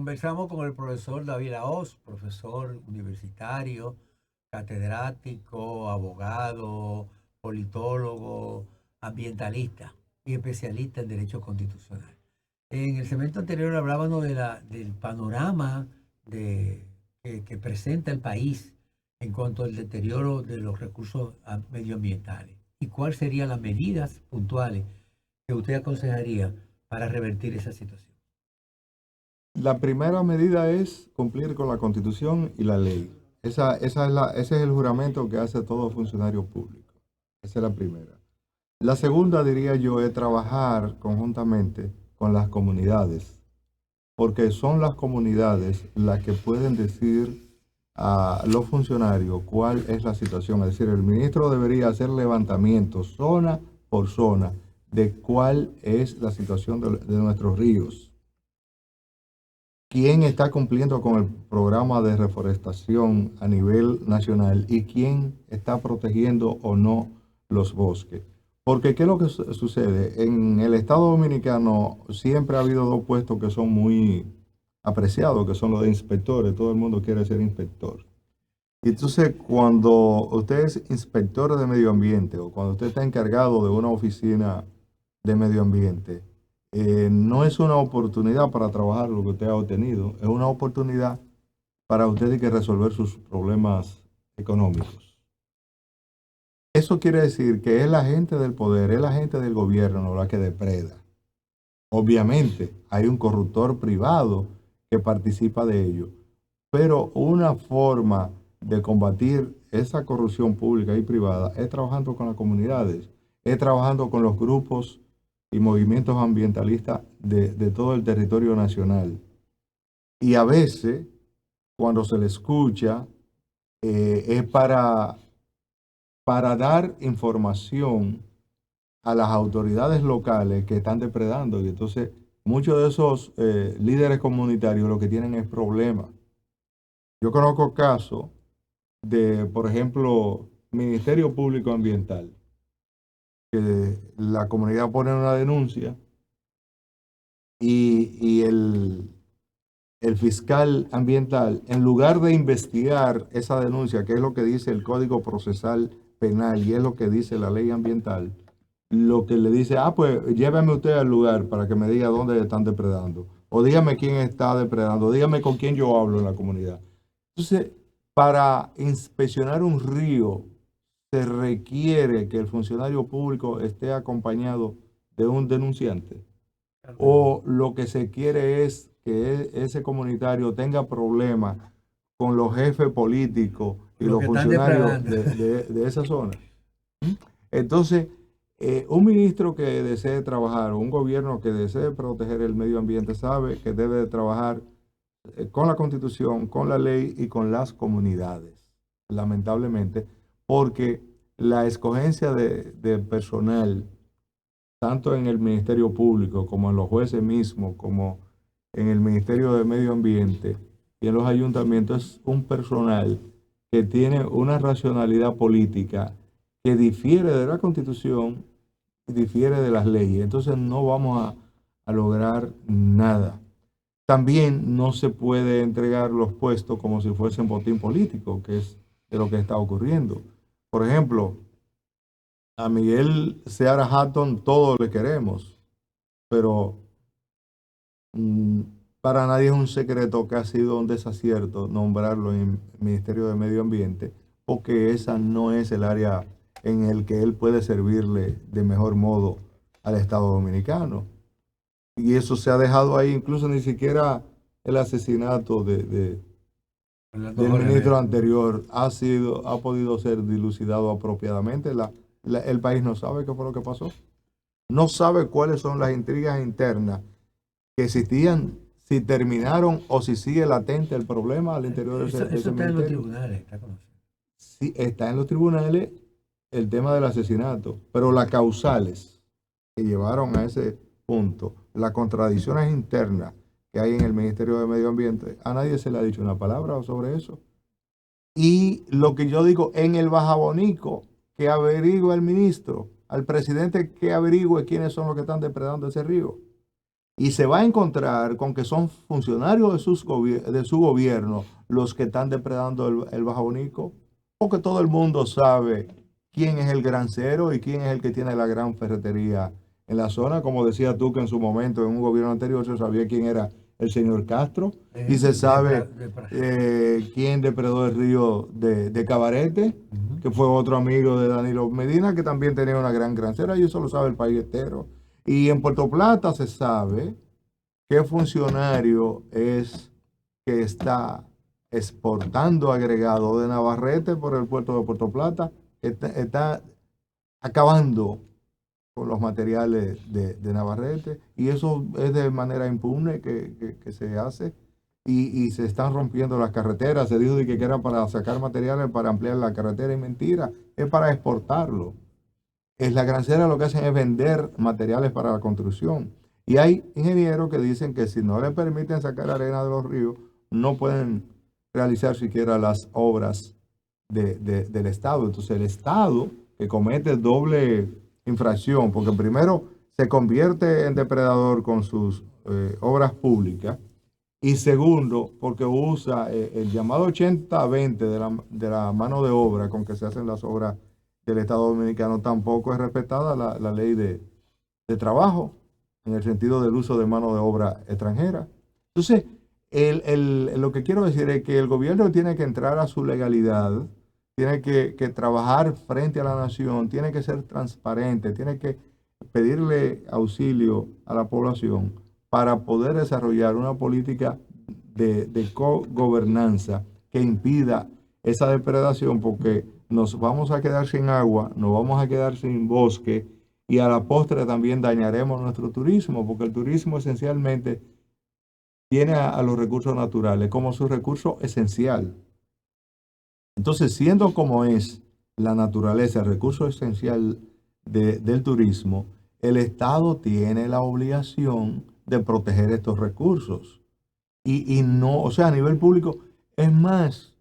Conversamos con el profesor David Lahoz, profesor universitario, catedrático, abogado, politólogo, ambientalista y especialista en derecho constitucional. En el segmento anterior hablábamos del panorama que presenta el país en cuanto al deterioro de los recursos medioambientales y cuáles serían las medidas puntuales que usted aconsejaría para revertir esa situación. La primera medida es cumplir con la Constitución y la ley. Ese es el juramento que hace todo funcionario público. Esa es la primera. La segunda, diría yo, es trabajar conjuntamente con las comunidades, porque son las comunidades las que pueden decir a los funcionarios cuál es la situación. Es decir, el ministro debería hacer levantamientos zona por zona de cuál es la situación de nuestros ríos, quién está cumpliendo con el programa de reforestación a nivel nacional y quién está protegiendo o no los bosques. Porque ¿qué es lo que sucede? En el Estado Dominicano siempre ha habido dos puestos que son muy apreciados, que son los de inspectores. Todo el mundo quiere ser inspector. Y entonces, cuando usted es inspector de medio ambiente o cuando usted está encargado de una oficina de medio ambiente, no es una oportunidad para trabajar lo que usted ha obtenido, es una oportunidad para usted que resolver sus problemas económicos. Eso quiere decir que es la gente del poder, es la gente del gobierno la que depreda. Obviamente, hay un corruptor privado que participa de ello, pero una forma de combatir esa corrupción pública y privada es trabajando con las comunidades, es trabajando con los grupos y movimientos ambientalistas de todo el territorio nacional. Y a veces, cuando se le escucha, es para dar información a las autoridades locales que están depredando. Y entonces, muchos de esos líderes comunitarios lo que tienen es problemas. Yo conozco casos de, por ejemplo, Ministerio Público Ambiental, que la comunidad pone una denuncia y el fiscal ambiental, en lugar de investigar esa denuncia, que es lo que dice el Código Procesal Penal y es lo que dice la ley ambiental, lo que le dice, pues lléveme usted al lugar para que me diga dónde están depredando, o dígame quién está depredando, dígame con quién yo hablo en la comunidad. Entonces, para inspeccionar un río, se requiere que el funcionario público esté acompañado de un denunciante, o lo que se quiere es que ese comunitario tenga problemas con los jefes políticos y Los los que están funcionarios depredando. de esa zona. Entonces, un ministro que desee trabajar, o un gobierno que desee proteger el medio ambiente, sabe que debe de trabajar con la Constitución, con la ley y con las comunidades, lamentablemente, porque la escogencia de personal, tanto en el Ministerio Público como en los jueces mismos, como en el Ministerio de Medio Ambiente y en los ayuntamientos, es un personal que tiene una racionalidad política que difiere de la Constitución y difiere de las leyes. Entonces no vamos a lograr nada. También no se puede entregar los puestos como si fuesen botín político, que es de lo que está ocurriendo. Por ejemplo, a Miguel Seara Hatton todos le queremos, pero mm, para nadie es un secreto que ha sido un desacierto nombrarlo en el Ministerio de Medio Ambiente, porque esa no es el área en el que él puede servirle de mejor modo al Estado Dominicano. Y eso se ha dejado ahí, incluso ni siquiera el asesinato del ministro anterior ha podido ser dilucidado apropiadamente. El país no sabe qué fue lo que pasó. No sabe cuáles son las intrigas internas que existían, si terminaron o si sigue latente el problema al interior de Eso ese está en los ministerio. tribunales, está conocido. Sí, está en los tribunales el tema del asesinato, pero las causales que llevaron a ese punto, las contradicciones internas que hay en el Ministerio de Medio Ambiente, a nadie se le ha dicho una palabra sobre eso. Y lo que yo digo, en el Bajabonico, que averigüe el ministro, al presidente que averigüe quiénes son los que están depredando ese río. Y se va a encontrar con que son funcionarios de su gobierno los que están depredando el Bajo Bonico, porque todo el mundo sabe quién es el grancero y quién es el que tiene la gran ferretería en la zona. Como decía tú que en su momento, en un gobierno anterior, se sabía quién era el señor Castro y se sabe quién depredó el río de Cabarete, que fue otro amigo de Danilo Medina, que también tenía una gran grancera, y eso lo sabe el país entero. Y en Puerto Plata se sabe qué funcionario es que está exportando agregado de Navarrete por el puerto de Puerto Plata, está acabando con los materiales de Navarrete, y eso es de manera impune que se hace, y se están rompiendo las carreteras. Se dijo que era para sacar materiales para ampliar la carretera, y mentira, es para exportarlo. Es la grancera, lo que hacen es vender materiales para la construcción. Y hay ingenieros que dicen que si no le permiten sacar arena de los ríos, no pueden realizar siquiera las obras del Estado. Entonces el Estado, que comete doble infracción, porque primero se convierte en depredador con sus obras públicas, y segundo, porque usa el llamado 80-20 de la mano de obra con que se hacen las obras del Estado Dominicano. Tampoco es respetada la ley de trabajo en el sentido del uso de mano de obra extranjera. Entonces, lo que quiero decir es que el gobierno tiene que entrar a su legalidad, tiene que trabajar frente a la nación, tiene que ser transparente, tiene que pedirle auxilio a la población para poder desarrollar una política de cogobernanza que impida esa depredación, porque nos vamos a quedar sin agua, nos vamos a quedar sin bosque, y a la postre también dañaremos nuestro turismo, porque el turismo esencialmente tiene a los recursos naturales como su recurso esencial. Entonces, siendo como es la naturaleza el recurso esencial del turismo, el Estado tiene la obligación de proteger estos recursos. Y no, o sea, a nivel público, es más,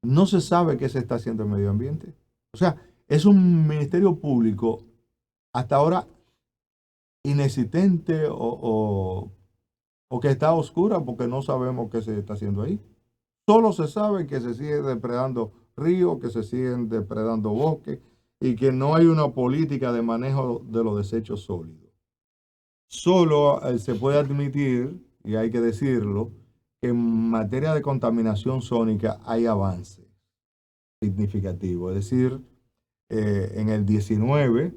no se sabe qué se está haciendo en medio ambiente. O sea, es un ministerio público hasta ahora inexistente, o que está a oscura, porque no sabemos qué se está haciendo ahí. Solo se sabe que se sigue depredando ríos, que se siguen depredando bosques, y que no hay una política de manejo de los desechos sólidos. Solo se puede admitir, y hay que decirlo, que en materia de contaminación sónica hay avance significativo. Es decir, en el 19,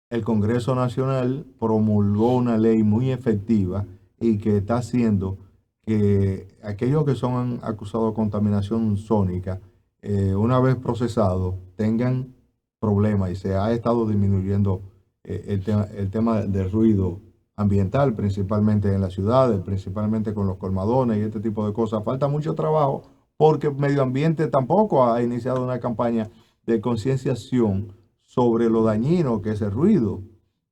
el Congreso Nacional promulgó una ley muy efectiva y que está haciendo que aquellos que son acusados de contaminación sónica, una vez procesados, tengan problemas, y se ha estado disminuyendo el tema del ruido ambiental, principalmente en las ciudades, principalmente con los colmadones y este tipo de cosas. Falta mucho trabajo porque Medio Ambiente tampoco ha iniciado una campaña de concienciación sobre lo dañino que es el ruido.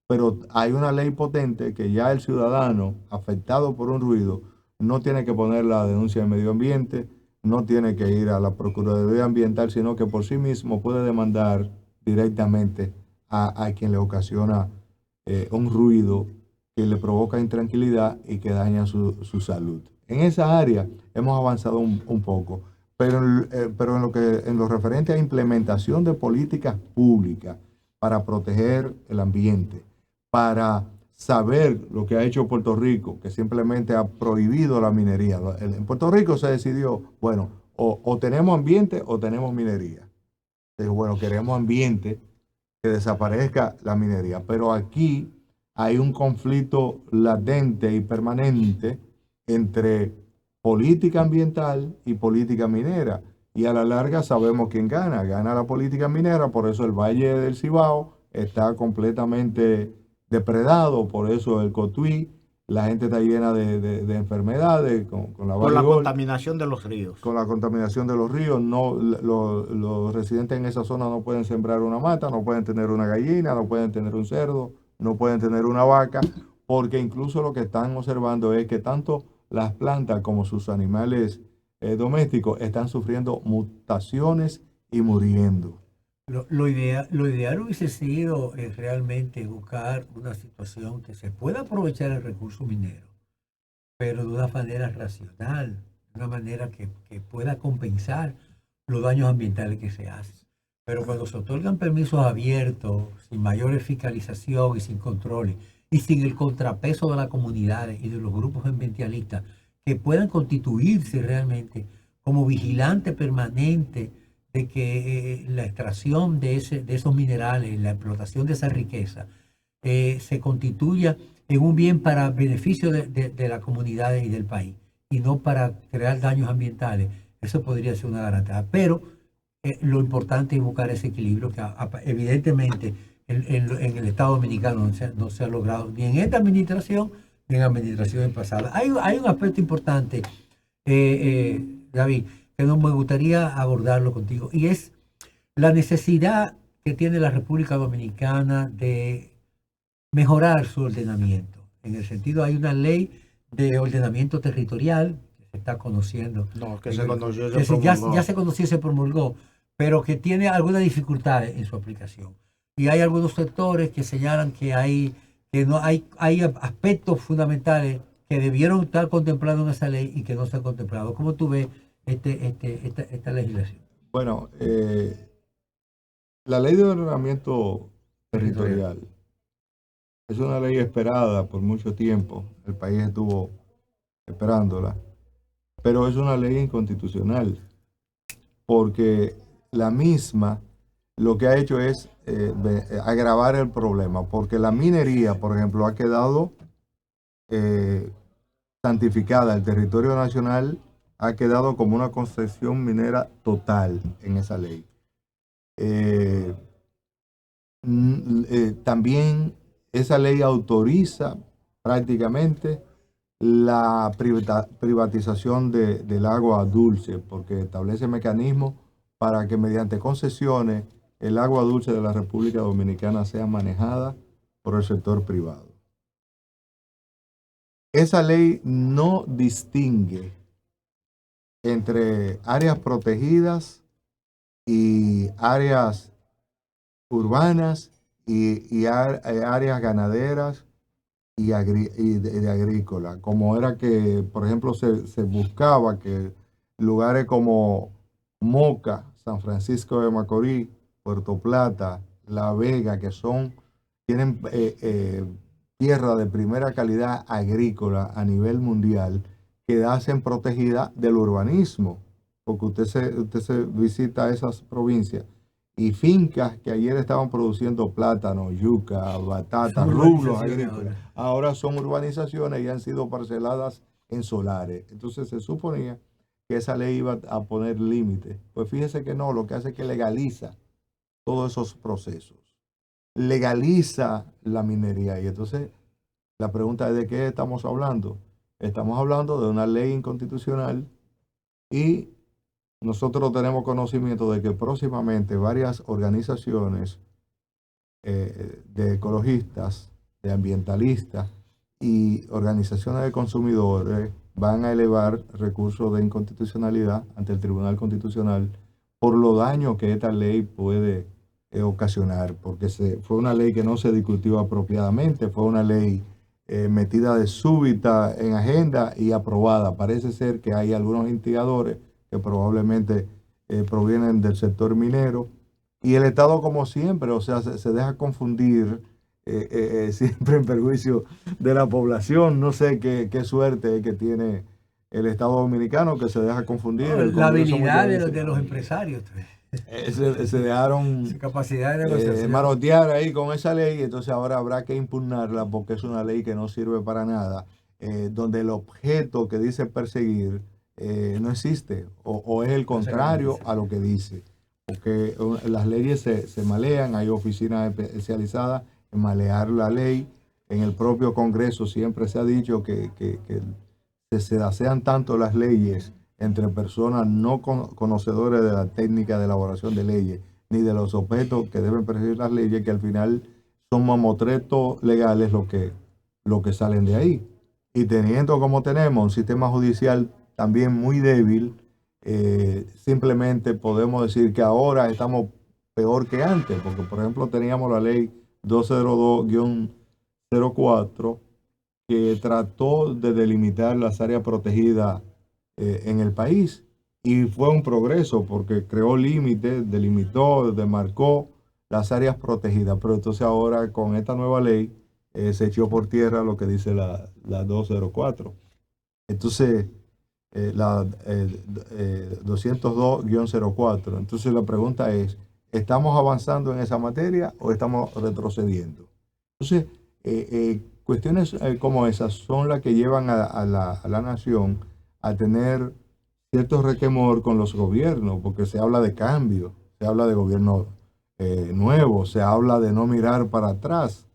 Pero hay una ley potente que ya el ciudadano afectado por un ruido no tiene que poner la denuncia de medio ambiente, no tiene que ir a la Procuraduría Ambiental, sino que por sí mismo puede demandar directamente a quien le ocasiona un ruido que le provoca intranquilidad y que daña su salud. En esa área hemos avanzado un poco, pero en lo referente a implementación de políticas públicas para proteger el ambiente, para saber lo que ha hecho Puerto Rico, que simplemente ha prohibido la minería. En Puerto Rico se decidió, bueno, o tenemos ambiente o tenemos minería. Entonces, bueno, queremos ambiente, que desaparezca la minería, pero aquí hay un conflicto latente y permanente entre política ambiental y política minera, y a la larga sabemos quién gana. Gana la política minera, por eso el Valle del Cibao está completamente depredado, por eso el Cotuí, la gente está llena de enfermedades con la Por la contaminación de los ríos. Con la contaminación de los ríos. No, los residentes en esa zona no pueden sembrar una mata, no pueden tener una gallina, no pueden tener un cerdo, no pueden tener una vaca, porque incluso lo que están observando es que tanto las plantas como sus animales domésticos están sufriendo mutaciones y muriendo. Lo ideal hubiese sido realmente buscar una situación que se pueda aprovechar el recurso minero, pero de una manera racional, de una manera que pueda compensar los daños ambientales que se hacen. Pero cuando se otorgan permisos abiertos, sin mayor fiscalización y sin controles, y sin el contrapeso de las comunidades y de los grupos ambientalistas que puedan constituirse realmente como vigilante permanente de que la extracción de esos minerales, la explotación de esa riqueza, se constituya en un bien para beneficio de las comunidades y del país, y no para crear daños ambientales. Eso podría ser una garantía. Pero lo importante es buscar ese equilibrio que evidentemente en el Estado Dominicano no se ha logrado ni en esta administración ni en administraciones pasadas. Hay un aspecto importante, David, que no me gustaría abordarlo contigo, y es la necesidad que tiene la República Dominicana de mejorar su ordenamiento. En el sentido, hay una ley de ordenamiento territorial que se está conociendo. No, que se conoció, Que se ya promulgó. se conoció y se promulgó, pero que tiene algunas dificultades en su aplicación. Y hay algunos sectores que señalan que no hay aspectos fundamentales que debieron estar contemplados en esa ley y que no se han contemplado. ¿Cómo tú ves esta legislación? Bueno, la ley de ordenamiento territorial es una ley esperada por mucho tiempo. El país estuvo esperándola, pero es una ley inconstitucional porque la misma lo que ha hecho es agravar el problema, porque la minería, por ejemplo, ha quedado santificada. El territorio nacional ha quedado como una concesión minera total en esa ley. También esa ley autoriza prácticamente la privatización del agua dulce, porque establece mecanismos para que mediante concesiones el agua dulce de la República Dominicana sea manejada por el sector privado. Esa ley no distingue entre áreas protegidas y áreas urbanas y áreas ganaderas y de agrícola, como era que, por ejemplo, se buscaba que lugares como Moca, San Francisco de Macorís, Puerto Plata, La Vega, que tienen tierra de primera calidad agrícola a nivel mundial, quedasen protegidas del urbanismo, porque usted se visita esas provincias y fincas que ayer estaban produciendo plátano, yuca, batata, rublos agrícolas, ahora son urbanizaciones y han sido parceladas en solares. Entonces se suponía que esa ley iba a poner límites. Pues fíjese que no, lo que hace es que legaliza todos esos procesos. Legaliza la minería. Y entonces la pregunta es: ¿de qué estamos hablando? Estamos hablando de una ley inconstitucional y nosotros tenemos conocimiento de que próximamente varias organizaciones de ecologistas, de ambientalistas y organizaciones de consumidores van a elevar recursos de inconstitucionalidad ante el Tribunal Constitucional por los daños que esta ley puede ocasionar, porque fue una ley que no se discutió apropiadamente, fue una ley metida de súbita en agenda y aprobada. Parece ser que hay algunos instigadores que probablemente provienen del sector minero, y el Estado, como siempre, o sea, se deja confundir siempre en perjuicio de la población. No sé qué suerte que tiene el Estado Dominicano, que se deja confundir. La habilidad de los empresarios. Se dejaron Su capacidad de negociación. marotear ahí con esa ley, entonces ahora habrá que impugnarla porque es una ley que no sirve para nada, donde el objeto que dice perseguir no existe, o es el contrario a lo que dice, porque las leyes se malean, hay oficinas especializadas en malear la ley. En el propio Congreso siempre se ha dicho que se desean tanto las leyes entre personas no conocedores de la técnica de elaboración de leyes, ni de los objetos que deben perseguir las leyes, que al final son mamotretos legales lo que salen de ahí. Y teniendo como tenemos un sistema judicial también muy débil, simplemente podemos decir que ahora estamos peor que antes, porque por ejemplo teníamos la ley 202-04 que trató de delimitar las áreas protegidas en el país y fue un progreso porque creó límites, delimitó, demarcó las áreas protegidas, pero entonces ahora con esta nueva ley se echó por tierra lo que dice la 204. Entonces, la 202-04. Entonces la pregunta es, ¿estamos avanzando en esa materia o estamos retrocediendo? Entonces, cuestiones como esas son las que llevan a la nación a tener cierto requemor con los gobiernos, porque se habla de cambio, se habla de gobierno nuevo, se habla de no mirar para atrás.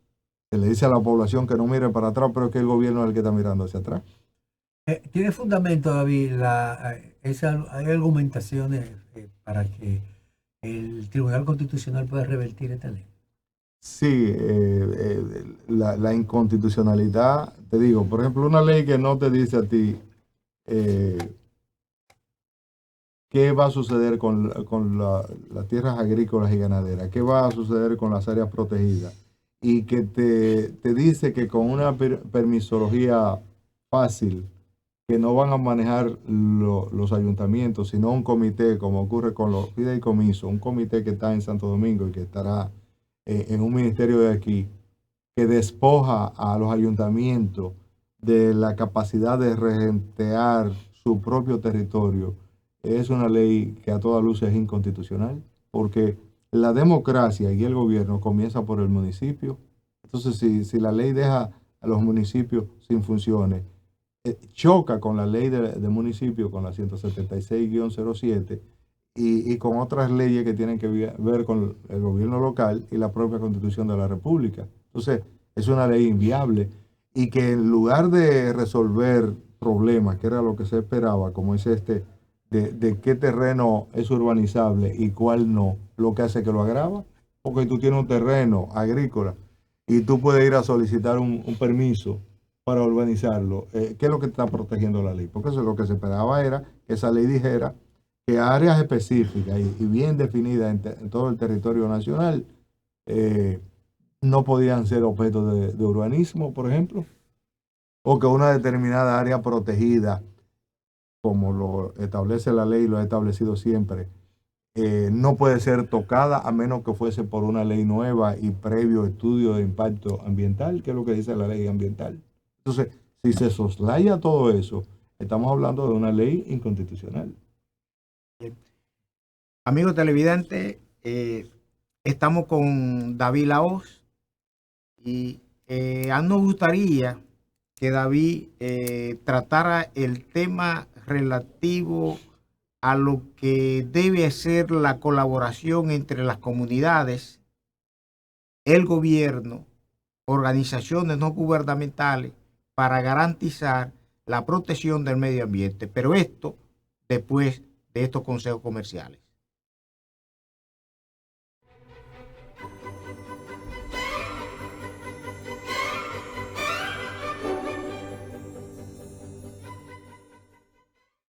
Se le dice a la población que no mire para atrás, pero es que el gobierno es el que está mirando hacia atrás. ¿Tiene fundamento, David, hay argumentaciones para que el Tribunal Constitucional pueda revertir esta ley? Sí, la inconstitucionalidad, te digo, por ejemplo, una ley que no te dice a ti qué va a suceder con las tierras agrícolas y ganaderas, qué va a suceder con las áreas protegidas, y que te dice que con una permisología fácil, que no van a manejar los ayuntamientos, sino un comité, como ocurre con los fideicomisos, un comité que está en Santo Domingo y que estará en un ministerio de aquí, que despoja a los ayuntamientos de la capacidad de regentear su propio territorio, es una ley que a toda luz es inconstitucional, porque la democracia y el gobierno comienza por el municipio. Entonces, si la ley deja a los municipios sin funciones, choca con la ley de municipio, con la 176-07, y con otras leyes que tienen que ver con el gobierno local y la propia Constitución de la República. Entonces, es una ley inviable y que en lugar de resolver problemas, que era lo que se esperaba, como es de qué terreno es urbanizable y cuál no, lo que hace que lo agrava, porque tú tienes un terreno agrícola y tú puedes ir a solicitar un permiso para urbanizarlo. ¿Qué es lo que está protegiendo la ley? Porque eso es lo que se esperaba, era que esa ley dijera que áreas específicas y bien definidas en todo el territorio nacional no podían ser objeto de urbanismo, por ejemplo, o que una determinada área protegida, como lo establece la ley y lo ha establecido siempre, no puede ser tocada a menos que fuese por una ley nueva y previo estudio de impacto ambiental, que es lo que dice la ley ambiental. Entonces, si se soslaya todo eso, estamos hablando de una ley inconstitucional. Amigos televidentes, estamos con David Lahoz y a nos gustaría que David tratara el tema relativo a lo que debe ser la colaboración entre las comunidades, el gobierno, organizaciones no gubernamentales para garantizar la protección del medio ambiente. Pero esto después de estos consejos comerciales.